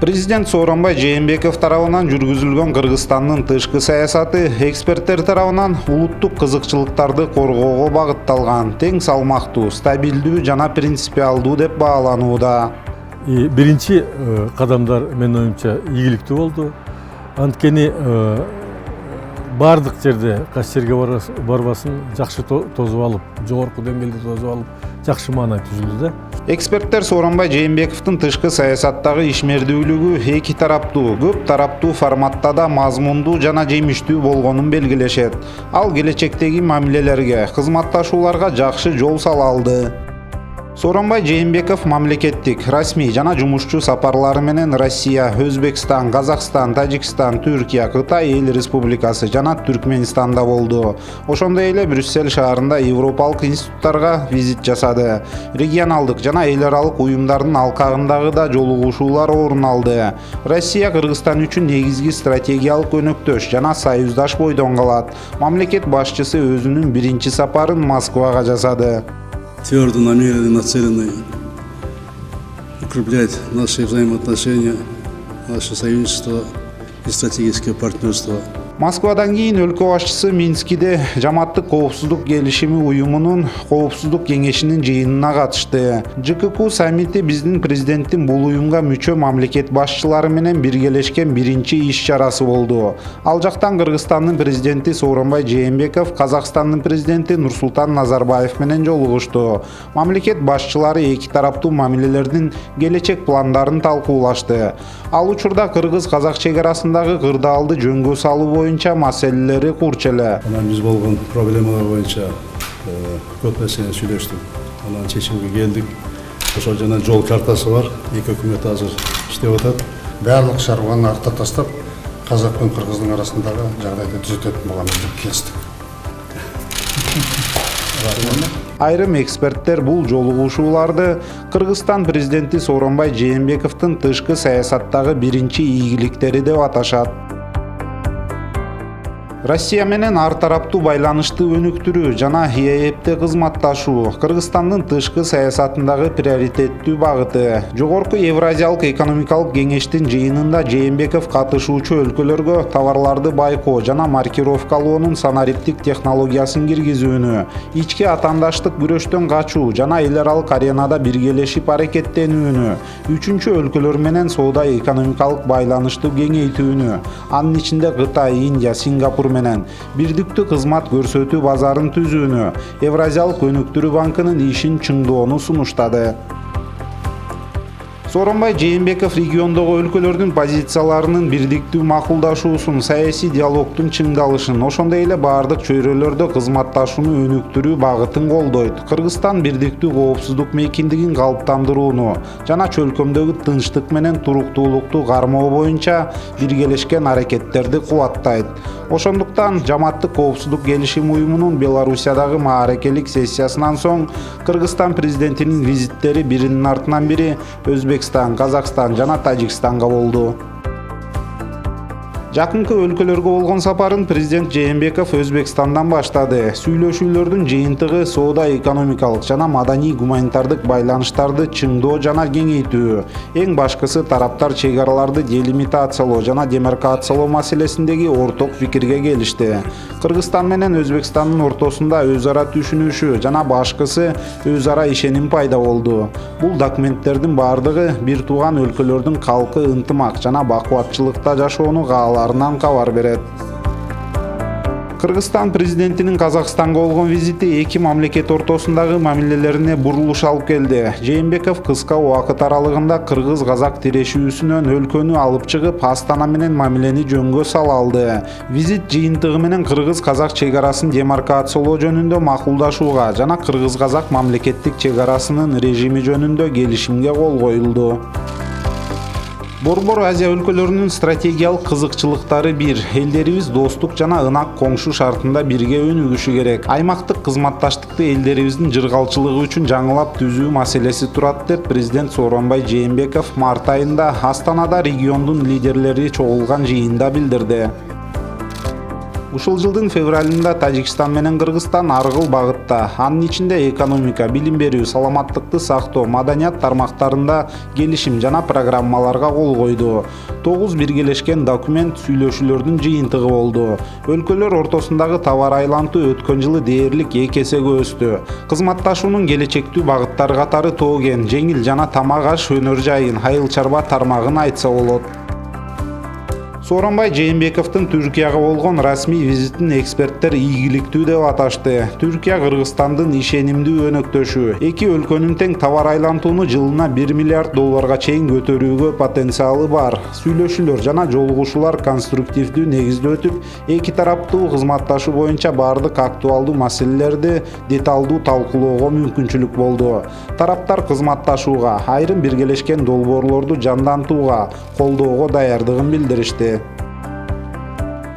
Президент Сооронбай Жээнбеков тарабынан жүргүзүлгөн Кыргызстандын тышкы саясаты эксперттер тарабынан улуттук кызыкчылыктарды коргоого багытталган, тең салмактуу, стабилдүү жана принципиалдуу деп бааланууда. Биринчи кадамдар менин оюмча ийгиликтүү болду. Анткени бардык жерде кайсы жерге барбасын жакшы тосуп алып, жогорку деңгээлде тосуп алып, жакшы маанай түзүлдү да. Эксперттер Сооронбай Жээнбековдун тышкы саясаттагы ишмердүүлүгү эки тараптуу, көп тараптуу форматта да мазмундуу жана жемиштүү болгонун белгилешет. Ал келечектеги мамилелерге, кызматташууларга жакшы жол сала алды. Сооронбай Жээнбеков мамлекеттик, расмий жана жумушчу сапарлары менен Россия, Өзбекстан, Казакстан, Тажикстан, Түркия, Кытай Эл Республикасы жана Түркменстанда болду. Ошондой эле Брюссель шаарында Европалык институттарга визит жасады. Регионалдык жана эл аралык уюмдардын алкагындагы да жолугушуулар орун алды. Россия Кыргызстан үчүн негизги стратегиялык өнөктөш жана союздаш бойдон калат. Мамлекет башчысы өзүнүн биринчи сапарын Москвага жасады. Твердо намерены, нацелены укреплять наши взаимоотношения, наше союзничество и стратегическое партнерство. Москвадан кийин өлкө башчысы Минскиде Жаматтык коопсуздук келишими уюмунун коопсуздук кеңешинин жыйынына катышты. ЖКК саммити биздин президенттин бул уюмга мүчө мамлекет башчылары менен биргелешкен биринчи иш-чарасы болду. Ал жактан Кыргызстандын президенти Сооронбай Жээнбеков Казакстандын президенти Нурсултан Назарбаев менен жолугушту. Мамлекет башчылары эки тараптуу мамилелердин келечек пландарын талкуулашты. Ал учурда кыргыз-казак чек арасындагы кырдаалды жөнгө салуу боюнча маселелери курч эле. Биз болгон проблемалар боюнча көп нерсени сүйлөштүк. Анан чечимге келдик. Ошол жана жол картасы бар. Эки өкмөт азыр иштеп атат. Барлык шаруаны артта таштап, казак менен кыргыздын арасындагы жагдайды түзөтөт болгонду келиштик. Айрым эксперттер бул жолугушууларды Кыргызстан президенти Сооронбай Жээнбековдун тышкы саясаттагы биринчи ийгиликтери деп аташат. Россия менен ар тараптуу байланышты өнүктүрүү жана ИЭПте кызматташуу Кыргызстандын тышкы саясатындагы приоритеттүү багыты. Жогорку Евразиялык экономикалык кеңештин жыйынында Жээнбеков катышуучу өлкөлөргө товарларды байкоо жана маркировкалоонун санариптик технологиясын киргизүүнү, ички атаандаштык күрөштөн качуу жана эл аралык аренада биргелешип аракеттенүүнү, үчүнчү өлкөлөр менен соода экономикалык байланышты кеңейтүүнү, анын ичинде Кытай, Индия, Сингапур менен бирдиктүү кызмат көрсөтүү базарын түзүүнү, Евразиялык өнүктүрүү банкынын ишин чыңдоону сунуштады. Сооронбай Жээнбеков региондогу өлкөлөрдүн позицияларынын бирдиктүү макулдашуусун, саясий диалогдун чыңдалышын, ошондой эле бардык чөйрөлөрдө кызматташууну өнүктүрүү багытын колдойт. Кыргызстан бирдиктүү коопсуздук мейкиндигин калыптандырууну жана чөлкөмдөгү тынчтык менен туруктуулукту кармоо боюнча биргелешкен аракеттерди кубаттайт. Ошондуктан Жаматтык коопсуздук келишими уюмунун Белоруссиядагы мааракелик сессиясынан соң Кыргызстан президентинин визиттери биринин артынан бири Өзбекстан, Казакстан жана Тажикстанга болду. Жакынкы өлкөлөргө болгон сапарын президент Жээнбеков Өзбекстандан баштады. Сүйлөшүүлөрдүн жыйынтыгы соода экономикалык жана маданий гуманитардык байланыштарды чыңдоо жана кеңейтүү. Эң башкысы тараптар чек араларды делимитациялоо жана демаркациялоо маселесиндеги орток пикирге келишти. Кыргызстан менен Өзбекстандын ортосунда өз ара түшүнүшүү жана башкысы өз ара ишеним пайда болду. Бул документтердин бардыгы бир тууган өлкөлөрдүн калкы ынтымак жана бакубатчылыкта жашоону кааларынан кабар берет. Кыргызстан президентинин Казакстанга болгон визити эки мамлекет ортосундагы мамилелерине бурулуш алып келди. Жээнбеков кыска убакыт аралыгында кыргыз-казак тирешүүсүнөн өлкөнү алып чыгып, Астана менен мамилени жөнгө сала алды. Визит жыйынтыгы менен кыргыз-казак чек арасын демаркациялоо жөнүндө макулдашууга жана кыргыз-казак мамлекеттик чек арасынын режими жөнүндө келишимге кол коюлду. Борбор Азия өлкөлөрүнүн стратегиялык кызыкчылыктары бир. Элдерибиз достук жана ынак коңшу шартында бирге өнүгүшү керек. Аймактык кызматташтыкты элдерибиздин жыргалчылыгы үчүн жаңылап түзүү маселеси турат деп президент Сооронбай Жээнбеков март айында Астанада региондун лидерлери чогулган жыйында билдирди. Ушул жылдын февралында Тажикстан менен Кыргызстан ар кыл багытта, анын ичинде экономика, билим берүү, саламаттыкты сактоо, маданият тармактарында келишим жана программаларга кол койду. 9 биргелешкен документ сүйлөшүүлөрдүн жыйынтыгы болду. Өлкөлөр ортосундагы товар айлантуу өткөн жылы дээрлик 2 эсеге өстү. Кызматташуунун келечектүү багыттары катары тоо кен, жеңил жана тамак аш өнөр жайын, айыл чарба тармагын айтса болот. Сооронбай Жээнбековдун Түркияга болгон расмий визитин эксперттер ийгиликтүү деп аташты. Түркия Кыргызстандын ишенимдүү өнөктөшү. Эки өлкөнүн тең товар айлантууну жылына 1 миллиард долларга чейин көтөрүүгө потенциалы бар. Сүйлөшүүлөр жана жолугушуулар конструктивдүү негизде өтүп, эки тараптуу кызматташуу боюнча бардык актуалдуу маселелерди деталдуу талкуулоого мүмкүнчүлүк болду. Тараптар кызматташууга, айрым биргелешкен долбоорлорду жандантууга, колдоого даярдыгын билдиришти.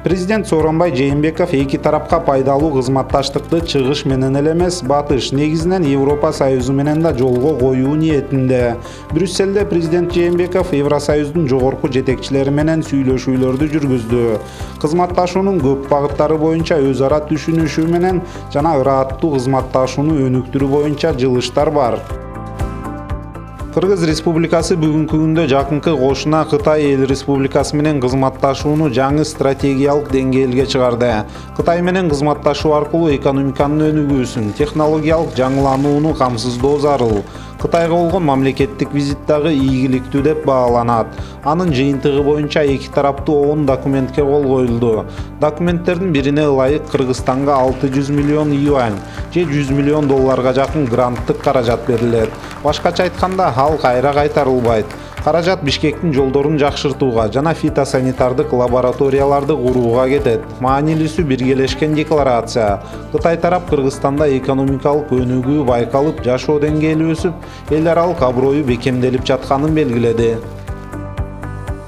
Президент Сооронбай Жээнбеков эки тарапка пайдалуу кызматташтыкты чыгыш менен эле эмес, батыш, негизинен Европа Союзу менен да жолго коюу ниетинде. Брюсселде президент Жээнбеков Евросоюздун жогорку жетекчилери менен сүйлөшүүлөрдү жүргүздү. Кызматташуунун көп багыттары боюнча өз ара түшүнүшүү менен жана ырааттуу кызматташууну өнүктүрүү боюнча жылыштар бар. Кыргыз Республикасы бүгүнкү күндө жакынкы кошуна Кытай Эл Республикасы менен кызматташууну жаңы стратегиялык деңгээлге чыгарды. Кытай менен кызматташуу аркылуу экономиканын өнүгүүсүн, технологиялык жаңыланууну камсыздоо зарыл. Кытайга болгон мамлекеттик визит дагы ийгиликтүү деп бааланат. Анын жыйынтыгы боюнча эки тараптуу 10 документке кол коюлду. Документтердин бирине ылайык Кыргызстанга 600 миллион юань же 100 миллион долларга жакын гранттык каражат берилет. Башкача айтканда, ал кайра кайтарылбайт. Каражат Бишкектин жолдорун жакшыртууга жана фитосанитардык лабораторияларды курууга кетет. Маанилүүсү биргелешкен декларация. Кытай тарап Кыргызстанда экономикалык өнүгүү байкалып, жашоо деңгээли өсүп, эл аралык аброю бекемделип жатканын белгиледи.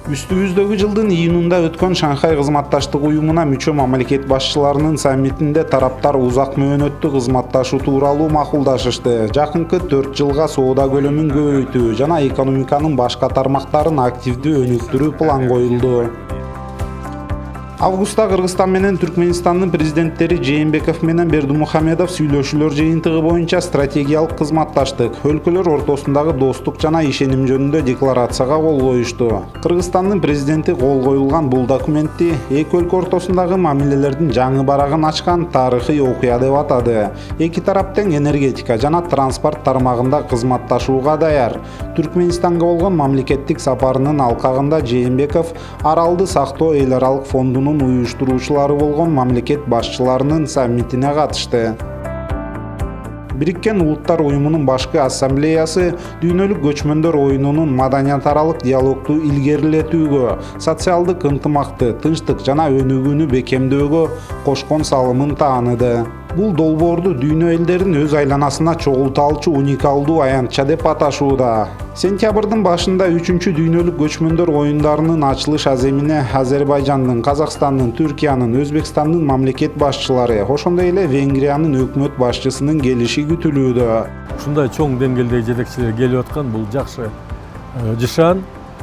Үстүбүздөгү жылдын июнунда өткөн Шанхай кызматташтык уюмуна мүчө мамлекет башчыларынын саммитинде тараптар узак мөөнөттүү кызматташуу тууралуу макулдашышты. Жакынкы 4 жылга соода көлөмүн көбөйтүү жана экономиканын башка тармактарын активдүү өнүктүрүү план коюлду. Августта Кыргызстан менен Түркмөнстандын президенттери Жээнбеков менен Бердымухамедов сүйлөшүүлөр жыйынтыгы боюнча стратегиялык кызматташтык, өлкөлөр ортосундагы достук жана ишеним жөнүндө декларацияга кол коюшту. Кыргызстандын президенти кол коюлган бул документти эки өлкө ортосундагы мамилелердин жаңы барагын ачкан тарыхый окуя деп атады. Эки тарап тең энергетика жана транспорт тармагында кызматташууга даяр. Түркмөнстанга болгон мамлекеттик сапарынын алкагында Жээнбеков аралды сактоо эл аралык фондунун уюштуруучулары болгон мамлекет башчыларынын саммитине катышты. Бириккен Улуттар уюмунун башкы ассамблеясы дүйнөлүк көчмөндөр оюнунун маданият аралык диалогду илгерилетүүгө, социалдык ынтымакты, тынчтык жана өнүгүүнү бекемдөөгө кошкон салымын тааныды. Бул долбоорду дүйнө элдерин өз айланасына чогулта алчу уникалдуу аянтча деп аташууда. Сентябрдын башында 3-чү дүйнөлүк көчмөндөр оюндарынын ачылыш аземине Азербайжандын, Казакстандын, Түркиянын, Өзбекстандын мамлекет башчылары, ошондой эле Венгриянын өкмөт башчысынын келиши күтүлүүдө. Ушундай чоң деңгээлдеги жетекчилер келип аткан бул жакшы жышаан.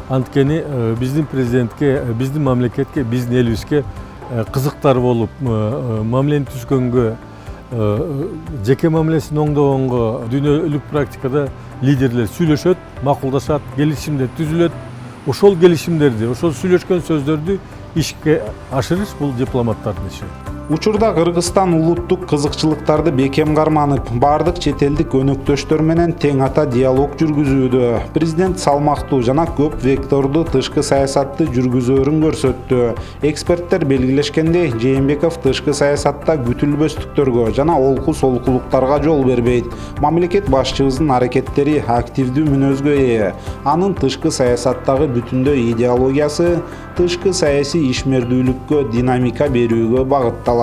Анткени биздин президентке, биздин мамлекетке, биздин элибизге кызыктар болуп, мамилени түзгөнгө, жеке мамилесин оңдогонго дүйнөлүк практикада лидерлер сүйлөшөт, макулдашат, келишимдер түзүлөт. Ошол келишимдерди, ошол сүйлөшкөн сөздөрдү ишке ашырыш бул дипломаттардын иши. Учурда Кыргызстан улуттук кызыкчылыктарды бекем карманып, бардык чет элдик өнөктөштөр менен тең ата диалог жүргүзүүдө. Президент салмактуу жана көп вектордуу тышкы саясатты жүргүзөөрүн көрсөттү. Эксперттер белгилешкендей, Жээнбеков тышкы саясатта күтүлбөстүктөргө жана олку-солкулуктарга жол бербейт. Мамлекет башчыбыздын аракеттери активдүү мүнөзгө ээ. Анын тышкы саясаттагы бүтүндөй идеологиясы тышкы саясий ишмердүүлүккө динамика берүүгө багытталат.